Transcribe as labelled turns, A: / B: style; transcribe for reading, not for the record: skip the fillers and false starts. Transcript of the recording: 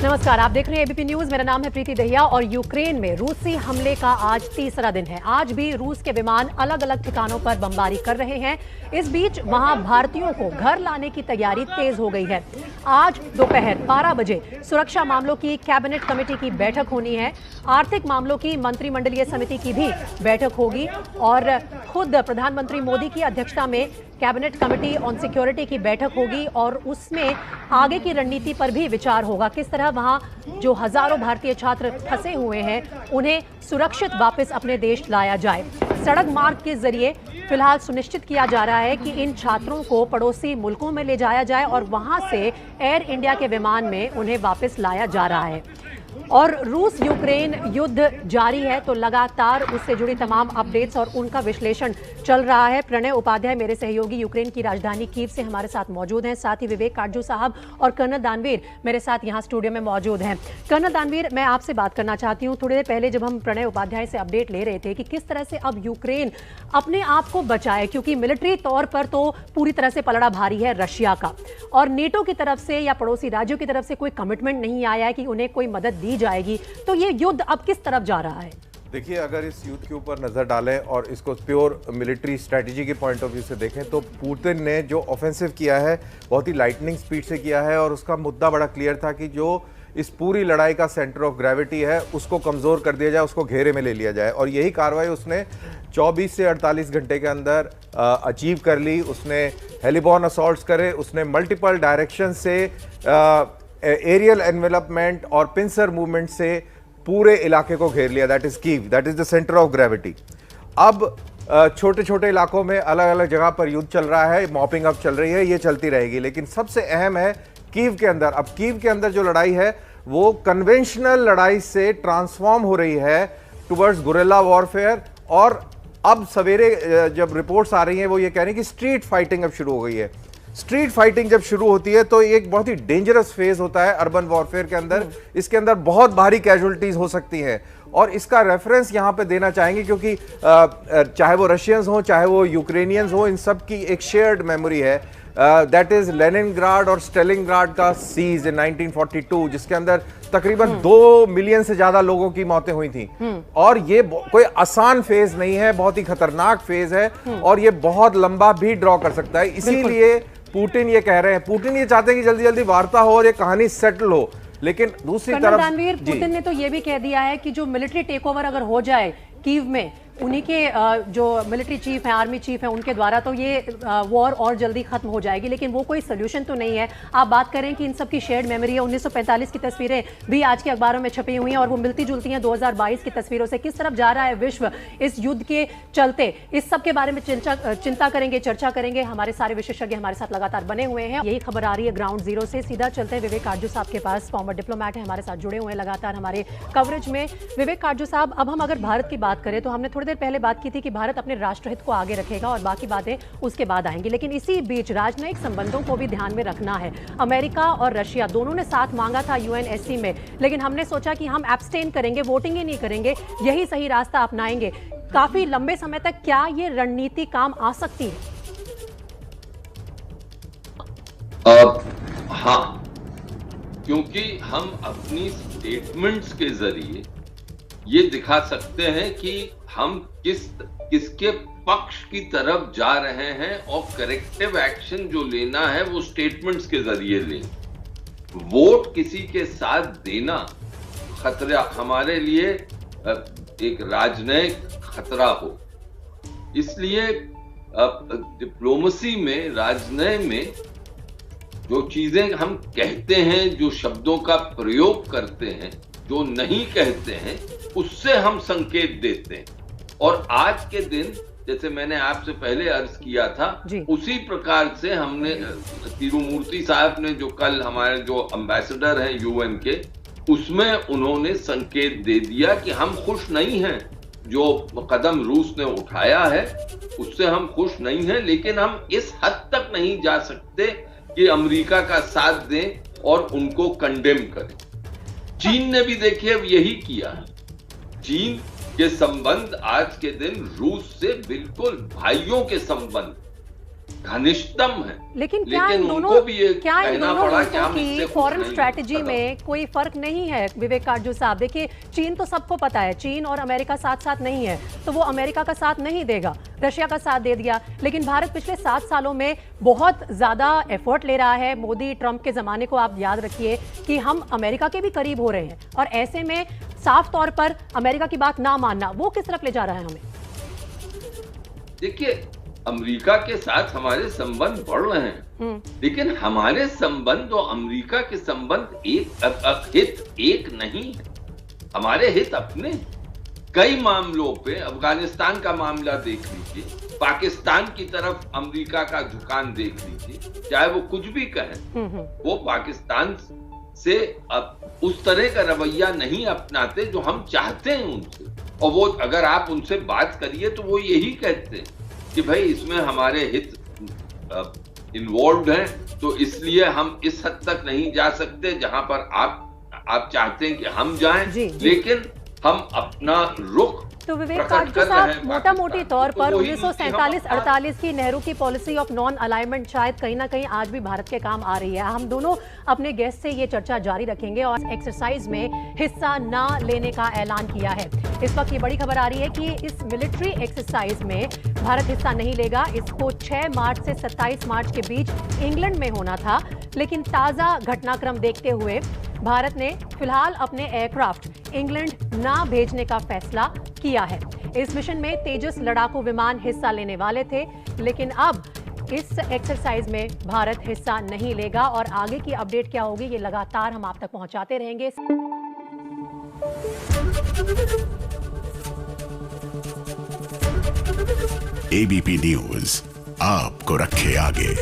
A: नमस्कार, आप देख रहे हैं एबीपी न्यूज। मेरा नाम है प्रीति दहिया और यूक्रेन में रूसी हमले का आज तीसरा दिन है। आज भी रूस के विमान अलग अलग ठिकानों पर बमबारी कर रहे हैं। इस बीच वहां भारतीयों को घर लाने की तैयारी तेज हो गई है। आज दोपहर 12 बजे सुरक्षा मामलों की कैबिनेट कमेटी की बैठक होनी है। आर्थिक मामलों की मंत्रिमंडलीय समिति की भी बैठक होगी और खुद प्रधानमंत्री मोदी की अध्यक्षता में कैबिनेट कमेटी ऑन सिक्योरिटी की बैठक होगी और उसमें आगे की रणनीति पर भी विचार होगा। किस तरह वहां जो हजारों भारतीय छात्र फंसे हुए हैं उन्हें सुरक्षित वापस अपने देश लाया जाए। सड़क मार्ग के जरिए फिलहाल सुनिश्चित किया जा रहा है कि इन छात्रों को पड़ोसी मुल्कों में ले जाया जाए और वहां से एयर इंडिया के विमान में उन्हें वापस लाया जा रहा है। और रूस यूक्रेन युद्ध जारी है तो लगातार उससे जुड़ी तमाम अपडेट्स और उनका विश्लेषण चल रहा है। प्रणय उपाध्याय मेरे सहयोगी यूक्रेन की राजधानी कीव से हमारे साथ मौजूद हैं। साथ ही विवेक काटजू साहब और कर्नल दानवीर मेरे साथ यहाँ स्टूडियो में मौजूद हैं। कर्नल दानवीर, मैं आपसे बात करना चाहती हूँ। थोड़ी देर पहले जब हम प्रणय उपाध्याय से अपडेट ले रहे थे कि किस तरह से अब यूक्रेन अपने आप को बचाए, क्योंकि मिलिट्री तौर पर तो पूरी तरह से पलड़ा भारी है रशिया का, और नेटो की तरफ से या पड़ोसी राज्यों की तरफ से कोई कमिटमेंट नहीं आया है कि उन्हें कोई मदद दी जाएगी। तो ये युद्ध अब किस तरफ जा रहा है?
B: देखिए, अगर इस युद्ध के ऊपर नजर डालें और इसको प्योर मिलिट्री स्ट्रेटजी के पॉइंट ऑफ व्यू से देखें तो पुतिन ने जो ऑफेंसिव किया है बहुत ही लाइटनिंग स्पीड से किया है और उसका मुद्दा बड़ा क्लियर था कि जो इस पूरी लड़ाई का सेंटर ऑफ ग्रेविटी है उसको कमजोर कर दिया जाए, उसको घेरे में ले लिया जाए। और यही कार्रवाई उसने 24 से 48 घंटे के अंदर अचीव कर ली। उसने हेलीबॉर्न असॉल्ट्स करे, उसने मल्टीपल डायरेक्शन से एरियल एनवेलपमेंट और पिंसर मूवमेंट से पूरे इलाके को घेर लिया। That is Kyiv, that is the centre of gravity. अब छोटे छोटे इलाकों में अलग अलग जगह पर युद्ध चल रहा है, मॉपिंग अप चल रही है, ये चलती रहेगी। लेकिन सबसे अहम है कीव के अंदर। अब कीव के अंदर जो लड़ाई है वो कन्वेंशनल लड़ाई से ट्रांसफॉर्म हो रही है टुवर्ड्स गुरिल्ला वॉरफेयर। और अब सवेरे जब रिपोर्ट्स आ रही हैं वो ये कह रही हैं कि स्ट्रीट फाइटिंग अब शुरू हो गई है। स्ट्रीट फाइटिंग जब शुरू होती है तो एक बहुत ही डेंजरस फेज होता है अर्बन वॉरफेयर के अंदर। इसके अंदर बहुत भारी कैजुअलिटीज हो सकती हैं और इसका रेफरेंस यहां पे देना चाहेंगे क्योंकि चाहे वो रशियंस हो चाहे वो यूक्रेनियंस हो, इन सब की एक शेयर्ड मेमोरी है। दैट इज लेनिनग्राड और स्टेलिनग्राड का सीज इन 1942, जिसके अंदर तकरीबन 2 मिलियन से ज्यादा लोगों की मौतें हुई थी। और ये कोई आसान फेज नहीं है, बहुत ही खतरनाक फेज है और ये बहुत लंबा भी ड्रॉ कर सकता है। इसीलिए पुतिन ये कह रहे हैं, पुतिन ये चाहते हैं कि जल्दी जल्दी वार्ता हो और ये कहानी सेटल हो। लेकिन दूसरी तरफ
A: दानवीर, पुतिन ने तो ये भी कह दिया है कि जो मिलिट्री टेक ओवर अगर हो जाए कीव में, उन्हीं के जो मिलिट्री चीफ हैं, आर्मी चीफ हैं, उनके द्वारा, तो ये वॉर और जल्दी खत्म हो जाएगी। लेकिन वो कोई सोल्यूशन तो नहीं है। आप बात करें कि इन सब की शेयर्ड मेमोरी है। 1945 की तस्वीरें भी आज के अखबारों में छपी हुई हैं और वो मिलती जुलती हैं 2022 की तस्वीरों से। किस तरफ जा रहा है विश्व इस युद्ध के चलते, इस सब के बारे में चिंता करेंगे, चर्चा करेंगे। हमारे सारे विशेषज्ञ हमारे साथ लगातार बने हुए हैं। यही खबर आ रही है ग्राउंड जीरो से। सीधा चलते हैं विवेक काटजू साहब के पास। फॉर्मर डिप्लोमैट है, हमारे साथ जुड़े हुए हैं लगातार हमारे कवरेज में। विवेक काटजू साहब, अब हम अगर भारत की बात करें तो हमने थोड़ी देर पहले बात की थी कि भारत अपने राष्ट्रहित को आगे रखेगा और बाकी बातें उसके बाद आएंगी। लेकिन इसी बीच राजनयिक संबंधों को भी ध्यान में रखना है। अमेरिका और रशिया दोनों ने साथ मांगा था यूएनएससी में, लेकिन हमने सोचा कि हम एब्सटेन करेंगे, वोटिंग ही नहीं करेंगे, यही सही रास्ता अपनाएंगे। काफी लंबे समय तक क्या ये रणनीति काम आ सकती है?
C: हाँ, क्योंकि हम अपनी स्टेटमेंट्स के जरिए ये दिखा सकते हैं कि हम किसके पक्ष की तरफ जा रहे हैं और करेक्टिव एक्शन जो लेना है वो स्टेटमेंट्स के जरिए लें। वोट किसी के साथ देना खतरा हमारे लिए एक राजनयिक खतरा हो। इसलिए डिप्लोमेसी में, राजनय में जो चीजें हम कहते हैं, जो शब्दों का प्रयोग करते हैं, जो नहीं कहते हैं, उससे हम संकेत देते हैं। और आज के दिन, जैसे मैंने आपसे पहले अर्ज किया था, उसी प्रकार से हमने तिरुमूर्ति साहब ने जो कल हमारे जो एम्बेसडर हैं यूएन के, उसमें उन्होंने संकेत दे दिया कि हम खुश नहीं हैं। जो कदम रूस ने उठाया है उससे हम खुश नहीं हैं, लेकिन हम इस हद तक नहीं जा सकते कि अमेरिका का साथ दें और उनको कंडेम करें। चीन ने भी देखिए अब यही किया है। चीन के संबंध आज के दिन रूस से बिल्कुल भाइयों के संबंध, घनिष्ठतम है।
A: लेकिन क्या इन
C: उनको
A: दोनों
C: भी ये
A: क्या इन
C: कहना
A: दोनों
C: पड़ा कि
A: मुल्कों
C: हम इससे
A: की
C: खुश
A: फॉरेन
C: नहीं
A: स्ट्रैटेजी
C: हैं।
A: में कोई फर्क नहीं है? विवेक काटजू साहब, देखिए चीन तो सबको पता है, चीन और अमेरिका साथ साथ नहीं है, तो वो अमेरिका का साथ नहीं देगा, रशिया का साथ दे दिया। लेकिन भारत पिछले 7 सालों में बहुत ज्यादा एफर्ट ले रहा है। मोदी ट्रंप के जमाने को आप याद रखिए कि हम अमेरिका के भी करीब हो रहे हैं, और ऐसे में साफ तौर पर अमेरिका की बात ना मानना वो किस तरफ ले जा रहा है हमें?
C: देखिए, अमेरिका के साथ हमारे संबंध बढ़ रहे हैं, लेकिन हमारे संबंध और अमेरिका के संबंध हित एक नहीं है। हमारे हित अपने कई मामलों पे, अफगानिस्तान का मामला देख लीजिए, पाकिस्तान की तरफ अमेरिका का झुकान देख लीजिए, चाहे वो कुछ भी कहे, वो पाकिस्तान से अब उस तरह का रवैया नहीं अपनाते जो हम चाहते हैं उनसे। और वो अगर आप उनसे बात करिए तो वो यही कहते हैं कि भाई इसमें हमारे हित इन्वॉल्व हैं, तो इसलिए हम इस हद तक नहीं जा सकते जहां पर आप चाहते हैं कि हम जाएं, लेकिन हम अपना रुख
A: तो विवेक काटजू साहब, मोटा मोटी तौर पर 1947-48 की नेहरू की पॉलिसी ऑफ नॉन अलाइनमेंट शायद कहीं ना कहीं आज भी भारत के काम आ रही है। हम दोनों अपने गेस्ट से ये चर्चा जारी रखेंगे और एक्सरसाइज में हिस्सा ना लेने का ऐलान किया है। इस वक्त ये बड़ी खबर आ रही है कि इस मिलिट्री एक्सरसाइज में भारत हिस्सा नहीं लेगा। इसको 6 मार्च से 27 मार्च के बीच इंग्लैंड में होना था, लेकिन ताज़ा घटनाक्रम देखते हुए भारत ने फिलहाल अपने एयरक्राफ्ट इंग्लैंड ना भेजने का फैसला किया है। इस मिशन में तेजस लड़ाकू विमान हिस्सा लेने वाले थे, लेकिन अब इस एक्सरसाइज में भारत हिस्सा नहीं लेगा और आगे की अपडेट क्या होगी ये लगातार हम आप तक पहुंचाते रहेंगे।
D: एबीपी न्यूज आपको रखे आगे।